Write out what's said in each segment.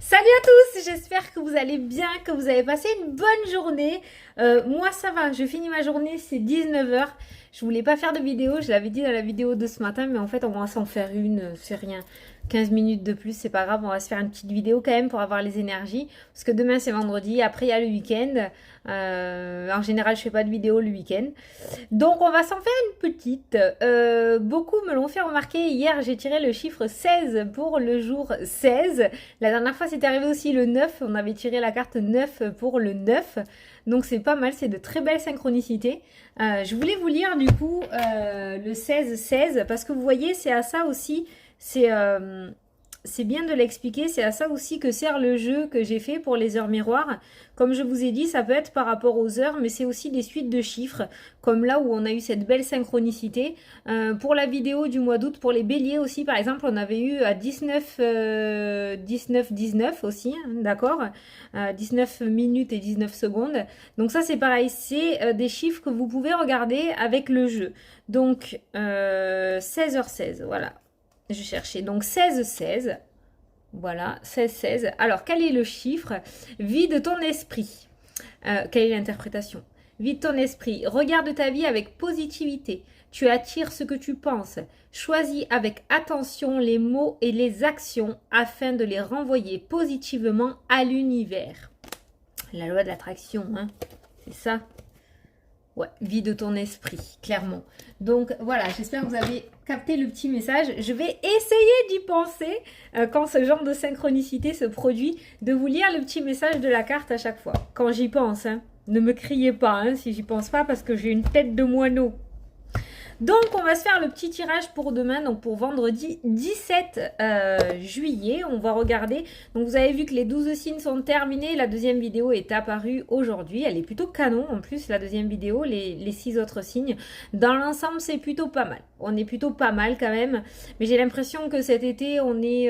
Salut à tous, j'espère que vous allez bien, que vous avez passé une bonne journée. Moi ça va, je finis ma journée, c'est 19 h. Je voulais pas faire de vidéo, je l'avais dit dans la vidéo de ce matin, mais en fait on va s'en faire une, c'est rien. 15 minutes de plus, c'est pas grave, on va se faire une petite vidéo quand même pour avoir les énergies. Parce que demain c'est vendredi, après il y a le week-end. En général je fais pas de vidéo le week-end. Donc on va s'en faire une petite. Beaucoup me l'ont fait remarquer. Hier j'ai tiré le chiffre 16 pour le jour 16. La dernière fois c'était arrivé aussi le 9. On avait tiré la carte 9 pour le 9. Donc c'est pas mal, c'est de très belles synchronicités. Je voulais vous lire du coup le 16-16 parce que vous voyez c'est à ça aussi. C'est bien de l'expliquer, c'est à ça aussi que sert le jeu que j'ai fait pour les heures miroirs. Comme je vous ai dit, ça peut être par rapport aux heures, mais c'est aussi des suites de chiffres, comme là où on a eu cette belle synchronicité. Pour la vidéo du mois d'août, pour les béliers aussi, par exemple, on avait eu à 19 aussi, hein, d'accord, 19 minutes et 19 secondes. Donc ça, c'est pareil, c'est des chiffres que vous pouvez regarder avec le jeu. Donc, 16h16, voilà. Je cherchais donc 16-16. Voilà, 16-16. Alors, quel est le chiffre? Vide ton esprit. Quelle est l'interprétation? Vide ton esprit. Regarde ta vie avec positivité. Tu attires ce que tu penses. Choisis avec attention les mots et les actions afin de les renvoyer positivement à l'univers. La loi de l'attraction, hein? C'est ça? Ouais, vide ton esprit, clairement. Donc voilà, j'espère que vous avez capté le petit message. Je vais essayer d'y penser quand ce genre de synchronicité se produit, de vous lire le petit message de la carte à chaque fois. Quand j'y pense, hein. Ne me criez pas hein, si j'y pense pas parce que j'ai une tête de moineau. Donc, on va se faire le petit tirage pour demain, donc pour vendredi 17 juillet. On va regarder. Donc, vous avez vu que les 12 signes sont terminés. La deuxième vidéo est apparue aujourd'hui. Elle est plutôt canon en plus, la deuxième vidéo, les 6 autres signes. Dans l'ensemble, c'est plutôt pas mal. On est plutôt pas mal quand même. Mais j'ai l'impression que cet été, on est...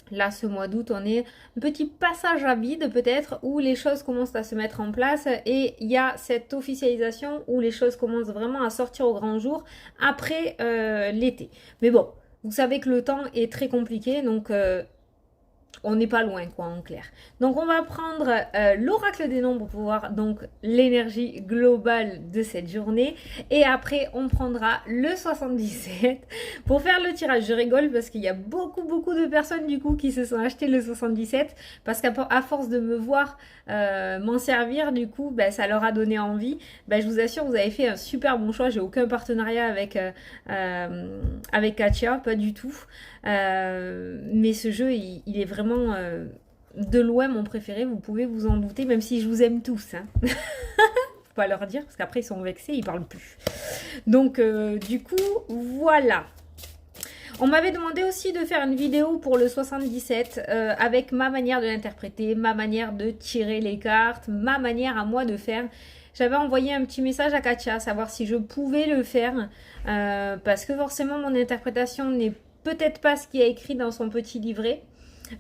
Là, ce mois d'août, on est un petit passage à vide peut-être où les choses commencent à se mettre en place et il y a cette officialisation où les choses commencent vraiment à sortir au grand jour après l'été. Mais bon, vous savez que le temps est très compliqué donc on n'est pas loin quoi en clair. Donc on va prendre l'oracle des nombres pour voir donc l'énergie globale de cette journée et après on prendra le 77 pour faire le tirage. Je rigole parce qu'il y a beaucoup de personnes du coup qui se sont acheté le 77 parce qu'à force de me voir m'en servir du coup ça leur a donné envie. Je vous assure vous avez fait un super bon choix. J'ai aucun partenariat avec Katia, pas du tout. Mais ce jeu il est vraiment de loin mon préféré, vous pouvez vous en douter, même si je vous aime tous. Hein. Faut pas leur dire, parce qu'après ils sont vexés, ils parlent plus. Donc du coup, voilà. On m'avait demandé aussi de faire une vidéo pour le 77 avec ma manière de l'interpréter, ma manière de tirer les cartes, ma manière à moi de faire. J'avais envoyé un petit message à Katia, savoir si je pouvais le faire, parce que forcément mon interprétation n'est peut-être pas ce qui est écrit dans son petit livret.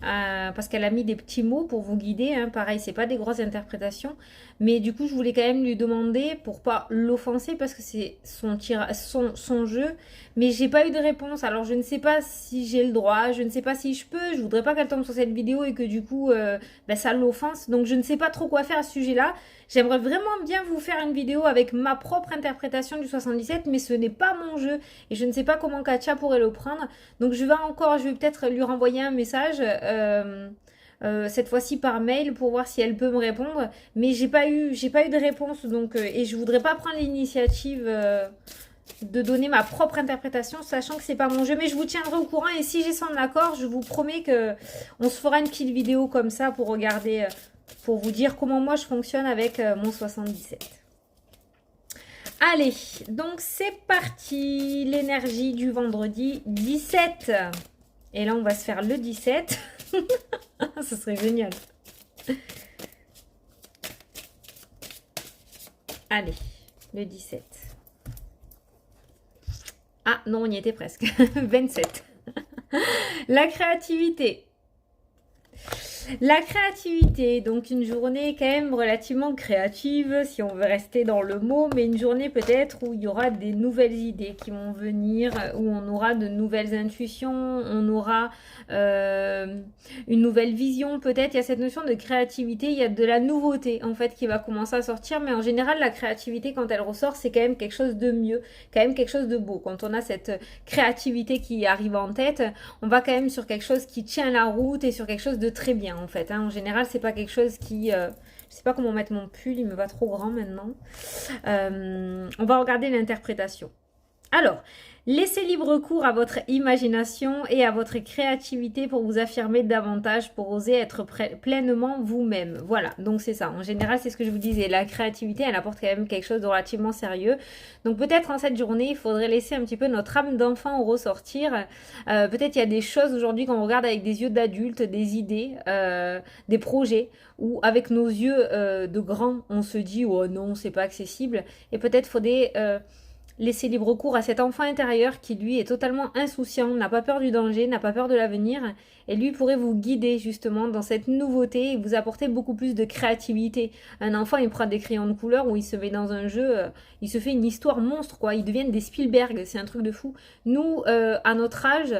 Parce qu'elle a mis des petits mots pour vous guider, hein. Pareil, c'est pas des grosses interprétations, mais du coup je voulais quand même lui demander pour pas l'offenser parce que c'est son jeu, mais j'ai pas eu de réponse. Alors je ne sais pas si j'ai le droit, je ne sais pas si je peux, je voudrais pas qu'elle tombe sur cette vidéo et que du coup ça l'offense, donc je ne sais pas trop quoi faire à ce sujet-là. J'aimerais vraiment bien vous faire une vidéo avec ma propre interprétation du 77, mais ce n'est pas mon jeu et je ne sais pas comment Katia pourrait le prendre. Donc je vais peut-être lui renvoyer un message, cette fois-ci par mail pour voir si elle peut me répondre. Mais j'ai pas eu de réponse donc et je voudrais pas prendre l'initiative de donner ma propre interprétation, sachant que c'est pas mon jeu. Mais je vous tiendrai au courant et si j'ai son accord, je vous promets que on se fera une petite vidéo comme ça pour regarder. Pour vous dire comment moi je fonctionne avec mon 77. Allez, donc c'est parti, l'énergie du vendredi 17. Et là on va se faire le 17. Ce serait génial. Allez, le 17. Ah non, on y était presque. 27. La créativité. La créativité, donc une journée quand même relativement créative, si on veut rester dans le mot, mais une journée peut-être où il y aura des nouvelles idées qui vont venir, où on aura de nouvelles intuitions, on aura une nouvelle vision, peut-être. Il y a cette notion de créativité, il y a de la nouveauté en fait qui va commencer à sortir, mais en général la créativité quand elle ressort, c'est quand même quelque chose de mieux, quand même quelque chose de beau. Quand on a cette créativité qui arrive en tête, on va quand même sur quelque chose qui tient la route et sur quelque chose de très bien en fait. Hein. En général, c'est pas quelque chose qui... je sais pas comment mettre mon pull, il me va trop grand maintenant. On va regarder l'interprétation. Alors, laissez libre cours à votre imagination et à votre créativité pour vous affirmer davantage, pour oser être pleinement vous-même. Voilà, donc c'est ça. En général, c'est ce que je vous disais. La créativité, elle apporte quand même quelque chose de relativement sérieux. Donc peut-être en cette journée, il faudrait laisser un petit peu notre âme d'enfant ressortir. Peut-être il y a des choses aujourd'hui qu'on regarde avec des yeux d'adulte, des idées, des projets, où avec nos yeux de grands, on se dit « Oh non, c'est pas accessible ». Et peut-être faudrait... laisser libre cours à cet enfant intérieur qui lui est totalement insouciant, n'a pas peur du danger, n'a pas peur de l'avenir et lui pourrait vous guider justement dans cette nouveauté et vous apporter beaucoup plus de créativité. Un enfant il prend des crayons de couleur ou il se met dans un jeu, il se fait une histoire monstre quoi, ils deviennent des Spielberg, c'est un truc de fou. Nous à notre âge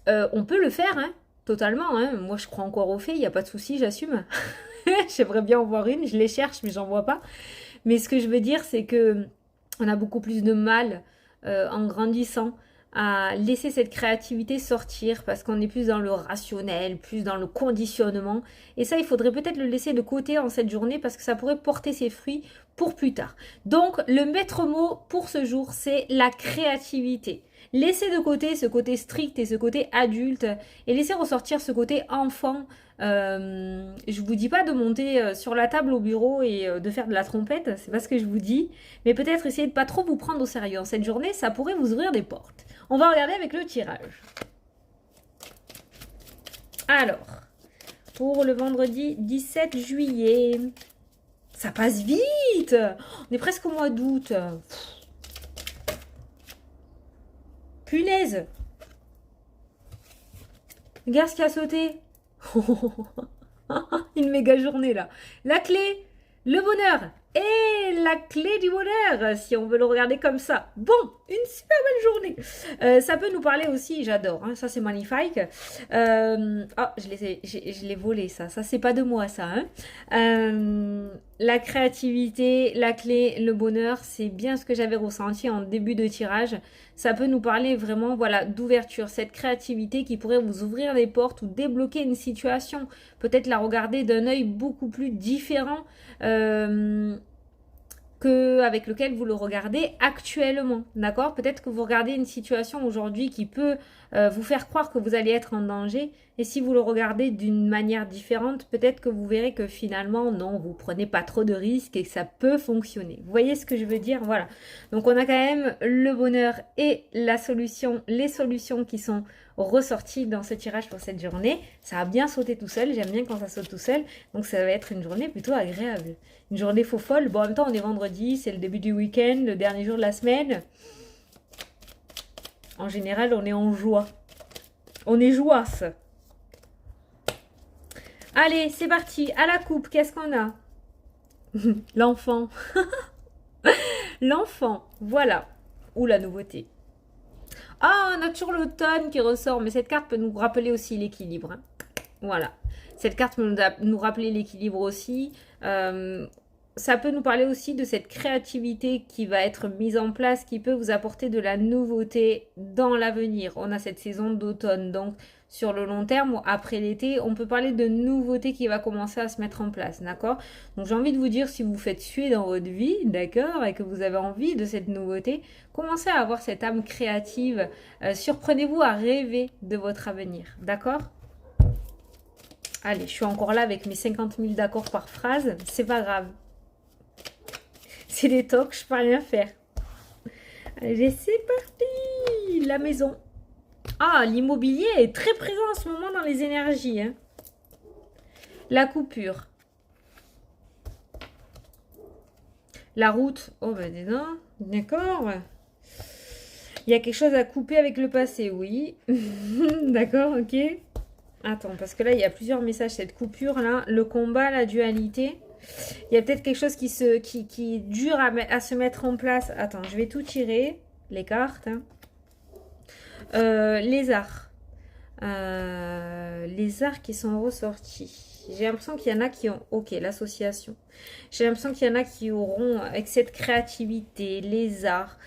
on peut le faire hein, totalement, hein. Moi je crois encore aux fées, il n'y a pas de souci, j'assume. J'aimerais bien en voir une, je les cherche mais j'en vois pas. Mais ce que je veux dire c'est que on a beaucoup plus de mal en grandissant à laisser cette créativité sortir parce qu'on est plus dans le rationnel, plus dans le conditionnement. Et ça, il faudrait peut-être le laisser de côté en cette journée parce que ça pourrait porter ses fruits pour plus tard. Donc, le maître mot pour ce jour, c'est la créativité. Laissez de côté ce côté strict et ce côté adulte et laissez ressortir ce côté enfant. Je vous dis pas de monter sur la table au bureau et de faire de la trompette, c'est pas ce que je vous dis, mais peut-être essayer de pas trop vous prendre au sérieux en cette journée, ça pourrait vous ouvrir des portes. On va regarder avec le tirage. Alors, pour le vendredi 17 juillet, ça passe vite, on est presque au mois d'août. Punaise! Regarde ce qui a sauté. Une méga journée là. La clé, le bonheur et la clé du bonheur, si on veut le regarder comme ça. Bon, une super belle journée. Ça peut nous parler aussi, j'adore, hein, ça c'est magnifique. Oh, je l'ai volé ça c'est pas de moi ça. Hein. La créativité, la clé, le bonheur, c'est bien ce que j'avais ressenti en début de tirage. Ça peut nous parler vraiment voilà, d'ouverture, cette créativité qui pourrait vous ouvrir des portes ou débloquer une situation. Peut-être la regarder d'un œil beaucoup plus différent avec lequel vous le regardez actuellement, d'accord? Peut-être que vous regardez une situation aujourd'hui qui peut vous faire croire que vous allez être en danger, et si vous le regardez d'une manière différente, peut-être que vous verrez que finalement, non, vous prenez pas trop de risques et que ça peut fonctionner. Vous voyez ce que je veux dire? Voilà. Donc on a quand même le bonheur et la solution, les solutions qui sont ressorties dans ce tirage pour cette journée. Ça a bien sauté tout seul, j'aime bien quand ça saute tout seul, donc ça va être une journée plutôt agréable. Une journée faux folle. Bon, en même temps, on est vendredi, c'est le début du week-end, le dernier jour de la semaine. En général, on est en joie. On est joasse. Allez, c'est parti. À la coupe, qu'est-ce qu'on a? L'enfant. L'enfant, voilà. Ou la nouveauté. Ah, on a toujours l'automne qui ressort, mais cette carte peut nous rappeler aussi l'équilibre. Hein. Voilà. Cette carte peut nous rappeler l'équilibre aussi. Ça peut nous parler aussi de cette créativité qui va être mise en place, qui peut vous apporter de la nouveauté dans l'avenir. On a cette saison d'automne, donc sur le long terme, ou après l'été, on peut parler de nouveauté qui va commencer à se mettre en place, d'accord? Donc j'ai envie de vous dire, si vous faites suer dans votre vie, d'accord, et que vous avez envie de cette nouveauté, commencez à avoir cette âme créative, surprenez-vous à rêver de votre avenir, d'accord? Allez, je suis encore là avec mes 50 000 d'accords par phrase, c'est pas grave. C'est des talks, je peux rien faire. Allez, c'est parti. La maison. Ah, l'immobilier est très présent en ce moment dans les énergies. Hein. La coupure. La route. Oh, ben dis donc. D'accord. Il y a quelque chose à couper avec le passé, oui. D'accord, ok. Attends, parce que là, il y a plusieurs messages. Cette coupure-là, le combat, la dualité. Il y a peut-être quelque chose qui est dur à se mettre en place. Attends, je vais tout tirer. Les cartes. Hein. Les arts. Les arts qui sont ressortis. J'ai l'impression qu'il y en a qui ont... Ok, l'association. J'ai l'impression qu'il y en a qui auront, avec cette créativité, les arts,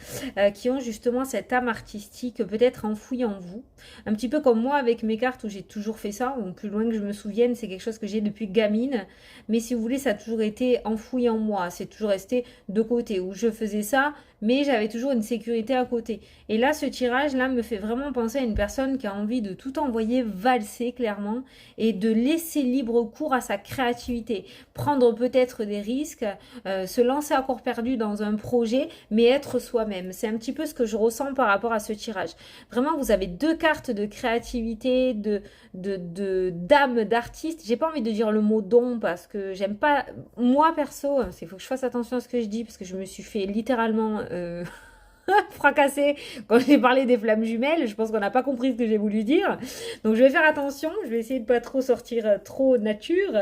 qui ont justement cette âme artistique peut-être enfouie en vous. Un petit peu comme moi avec mes cartes où j'ai toujours fait ça, ou plus loin que je me souvienne, c'est quelque chose que j'ai depuis gamine. Mais si vous voulez, ça a toujours été enfoui en moi. C'est toujours resté de côté, où je faisais ça, mais j'avais toujours une sécurité à côté. Et là, ce tirage-là me fait vraiment penser à une personne qui a envie de tout envoyer valser clairement et de laisser libre cours à sa créativité. Prendre peut-être des risques, se lancer à corps perdu dans un projet, mais être soi-même. C'est un petit peu ce que je ressens par rapport à ce tirage. Vraiment, vous avez deux cartes de créativité, d'âme d'artiste. J'ai pas envie de dire le mot don parce que j'aime pas. Moi perso, il faut que je fasse attention à ce que je dis parce que je me suis fait littéralement fracassé quand j'ai parlé des flammes jumelles. Je pense qu'on n'a pas compris ce que j'ai voulu dire. Donc je vais faire attention. Je vais essayer de pas trop sortir trop nature.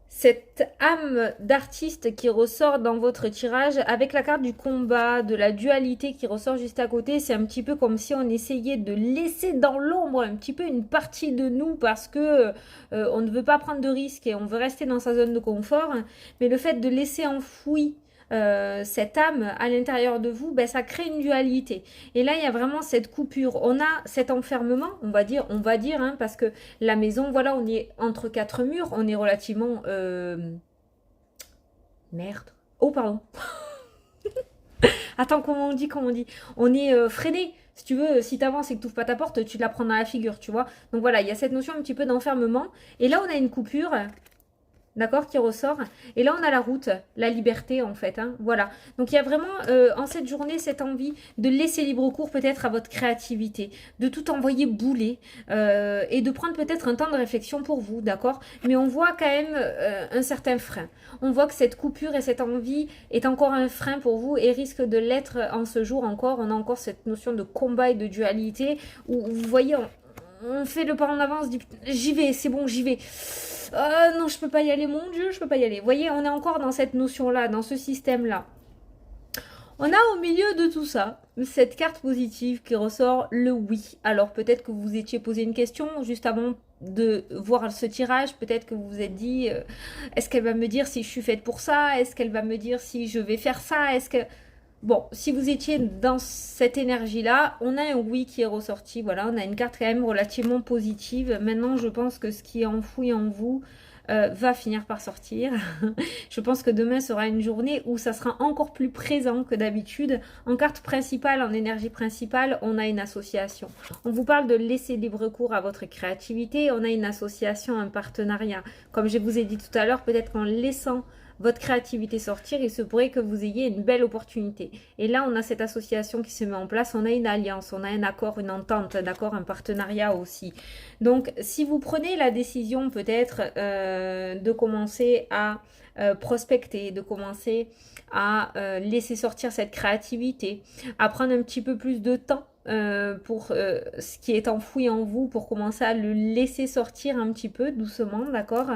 Cette âme d'artiste qui ressort dans votre tirage, avec la carte du combat, de la dualité qui ressort juste à côté, c'est un petit peu comme si on essayait de laisser dans l'ombre un petit peu une partie de nous parce que on ne veut pas prendre de risques et on veut rester dans sa zone de confort. Mais le fait de laisser enfoui cette âme à l'intérieur de vous, ben, ça crée une dualité. Et là, il y a vraiment cette coupure. On a cet enfermement, on va dire, hein, parce que la maison, voilà, on est entre quatre murs, on est relativement... Merde. Oh, pardon. Attends, comment on dit? On est freiné. Si tu veux, si t'avances et que tu n'ouvres pas ta porte, tu te la prends dans la figure, tu vois. Donc voilà, il y a cette notion un petit peu d'enfermement. Et là, on a une coupure... D'accord, qui ressort. Et là, on a la route, la liberté, en fait. Hein, voilà. Donc, il y a vraiment, en cette journée, cette envie de laisser libre cours, peut-être, à votre créativité, de tout envoyer bouler et de prendre peut-être un temps de réflexion pour vous, d'accord. Mais on voit quand même un certain frein. On voit que cette coupure et cette envie est encore un frein pour vous et risque de l'être en ce jour encore. On a encore cette notion de combat et de dualité où, vous voyez, on fait le pas en avance, dit j'y vais, c'est bon, j'y vais. Non, je peux pas y aller, mon Dieu, je peux pas y aller. Vous voyez, on est encore dans cette notion-là, dans ce système-là. On a au milieu de tout ça, cette carte positive qui ressort le oui. Alors peut-être que vous vous étiez posé une question juste avant de voir ce tirage. Peut-être que vous vous êtes dit, est-ce qu'elle va me dire si je suis faite pour ça? Est-ce qu'elle va me dire si je vais faire ça? Est-ce que... Bon, si vous étiez dans cette énergie-là, on a un oui qui est ressorti. Voilà, on a une carte quand même relativement positive. Maintenant, je pense que ce qui est enfoui en vous va finir par sortir. Je pense que demain sera une journée où ça sera encore plus présent que d'habitude. En carte principale, en énergie principale, on a une association. On vous parle de laisser libre cours à votre créativité. On a une association, un partenariat. Comme je vous ai dit tout à l'heure, peut-être qu'en laissant votre créativité sortir, il se pourrait que vous ayez une belle opportunité. Et là, on a cette association qui se met en place, on a une alliance, on a un accord, une entente, d'accord, un partenariat aussi. Donc, si vous prenez la décision peut-être de commencer à prospecter, de commencer à laisser sortir cette créativité, à prendre un petit peu plus de temps pour ce qui est enfoui en vous, pour commencer à le laisser sortir un petit peu doucement, d'accord.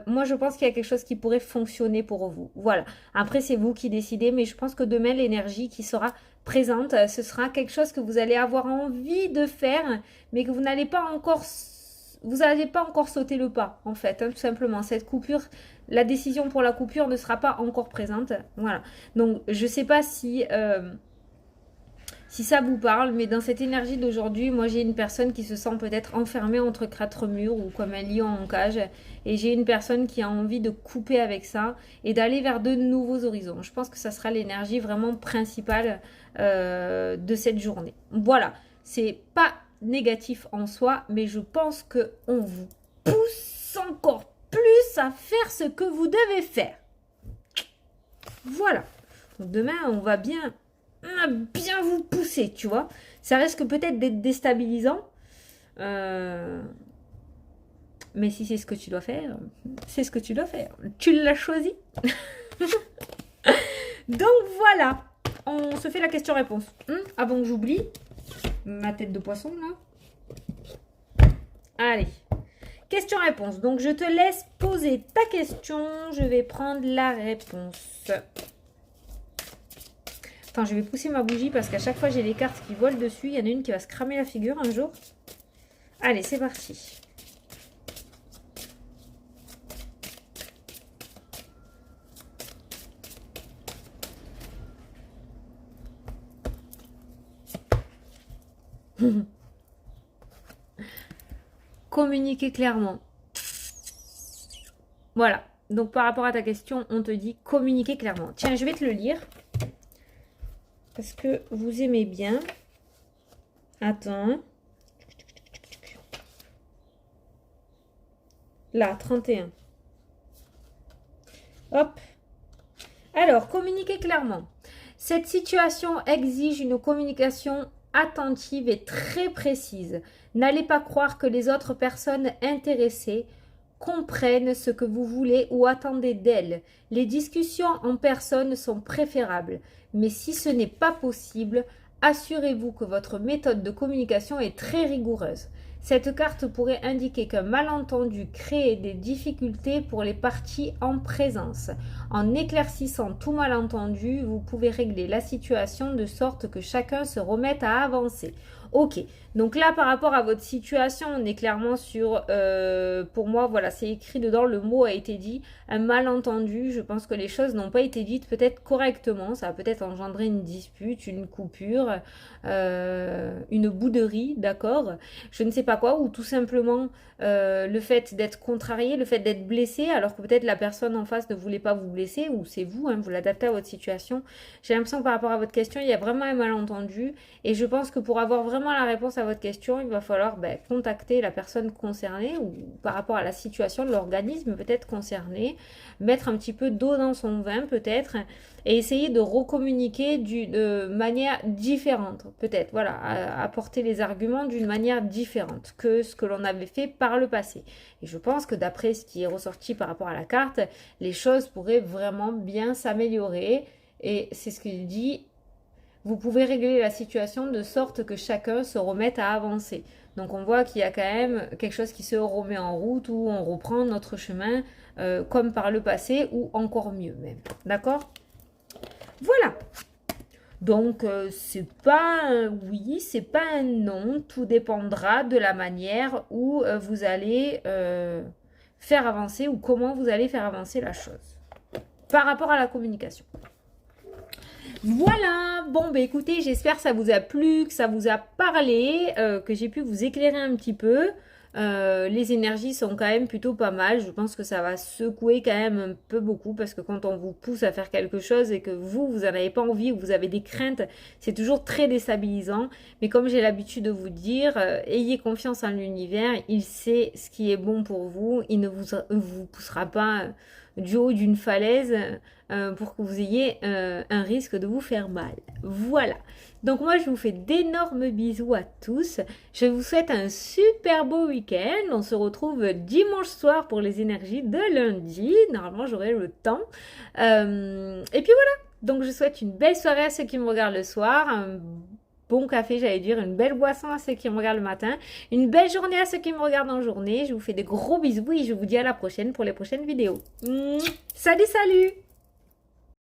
Moi je pense qu'il y a quelque chose qui pourrait fonctionner pour vous, voilà. Après c'est vous qui décidez, mais je pense que demain l'énergie qui sera présente, ce sera quelque chose que vous allez avoir envie de faire, mais que vous n'allez pas encore sauter le pas, en fait, hein, tout simplement. Cette coupure, la décision pour la coupure ne sera pas encore présente, voilà. Donc je sais pas si ça vous parle, mais dans cette énergie d'aujourd'hui, moi j'ai une personne qui se sent peut-être enfermée entre quatre murs ou comme un lion en cage. Et j'ai une personne qui a envie de couper avec ça et d'aller vers de nouveaux horizons. Je pense que ça sera l'énergie vraiment principale de cette journée. Voilà, c'est pas négatif en soi, mais je pense qu'on vous pousse encore plus à faire ce que vous devez faire. Voilà. Donc demain, on va bien vous pousser, tu vois. Ça risque peut-être d'être déstabilisant. Mais si c'est ce que tu dois faire, c'est ce que tu dois faire. Tu l'as choisi. Donc voilà. On se fait la question-réponse. Avant que j'oublie. ma tête de poisson là. Allez. Question-réponse. Donc, je te laisse poser ta question. Je vais prendre la réponse. Attends, je vais pousser ma bougie parce qu'à chaque fois, j'ai les cartes qui volent dessus. Il y en a une qui va se cramer la figure un jour. Allez, c'est parti. Communiquer clairement. Voilà. Donc, par rapport à ta question, on te dit communiquer clairement. Tiens, je vais te le lire. Parce que vous aimez bien. Attends. Là, 31. Hop. Alors, communiquer clairement. Cette situation exige une communication attentive et très précise. N'allez pas croire que les autres personnes intéressées comprennent ce que vous voulez ou attendez d'elles. Les discussions en personne sont préférables, mais si ce n'est pas possible, assurez-vous que votre méthode de communication est très rigoureuse. Cette carte pourrait indiquer qu'un malentendu crée des difficultés pour les parties en présence. En éclaircissant tout malentendu, vous pouvez régler la situation de sorte que chacun se remette à avancer. Ok, donc là par rapport à votre situation, on est clairement sur, pour moi, voilà, c'est écrit dedans, le mot a été dit, un malentendu, je pense que les choses n'ont pas été dites peut-être correctement, ça a peut-être engendré une dispute, une coupure, une bouderie, d'accord, je ne sais pas quoi, ou tout simplement le fait d'être contrarié, le fait d'être blessé, alors que peut-être la personne en face ne voulait pas vous blesser, ou c'est vous, hein, vous l'adaptez à votre situation. J'ai l'impression que par rapport à votre question, il y a vraiment un malentendu, et je pense que pour avoir vraiment la réponse à votre question, il va falloir contacter la personne concernée ou par rapport à la situation de l'organisme peut-être concerné, mettre un petit peu d'eau dans son vin peut-être et essayer de recommuniquer de manière différente peut-être, voilà, apporter les arguments d'une manière différente que ce que l'on avait fait par le passé. Et je pense que d'après ce qui est ressorti par rapport à la carte, les choses pourraient vraiment bien s'améliorer et c'est ce qu'il dit. Vous pouvez régler la situation de sorte que chacun se remette à avancer. Donc on voit qu'il y a quand même quelque chose qui se remet en route où on reprend notre chemin comme par le passé ou encore mieux même. D'accord? Voilà. Donc c'est pas un oui, c'est pas un non. Tout dépendra de la manière où vous allez faire avancer ou comment vous allez faire avancer la chose. Par rapport à la communication. Voilà, bon bah écoutez, j'espère que ça vous a plu, que ça vous a parlé, que j'ai pu vous éclairer un petit peu. Les énergies sont quand même plutôt pas mal, je pense que ça va secouer quand même un peu beaucoup parce que quand on vous pousse à faire quelque chose et que vous n'en avez pas envie ou vous avez des craintes, c'est toujours très déstabilisant. Mais comme j'ai l'habitude de vous dire, ayez confiance en l'univers, il sait ce qui est bon pour vous, il ne vous poussera pas du haut d'une falaise pour que vous ayez un risque de vous faire mal. Voilà. Donc moi, je vous fais d'énormes bisous à tous. Je vous souhaite un super beau week-end. On se retrouve dimanche soir pour les énergies de lundi. Normalement, j'aurai le temps. Et puis voilà. Donc je souhaite une belle soirée à ceux qui me regardent le soir. Un bon café, j'allais dire, une belle boisson à ceux qui me regardent le matin, une belle journée à ceux qui me regardent en journée. Je vous fais des gros bisous et je vous dis à la prochaine pour les prochaines vidéos. Salut, salut!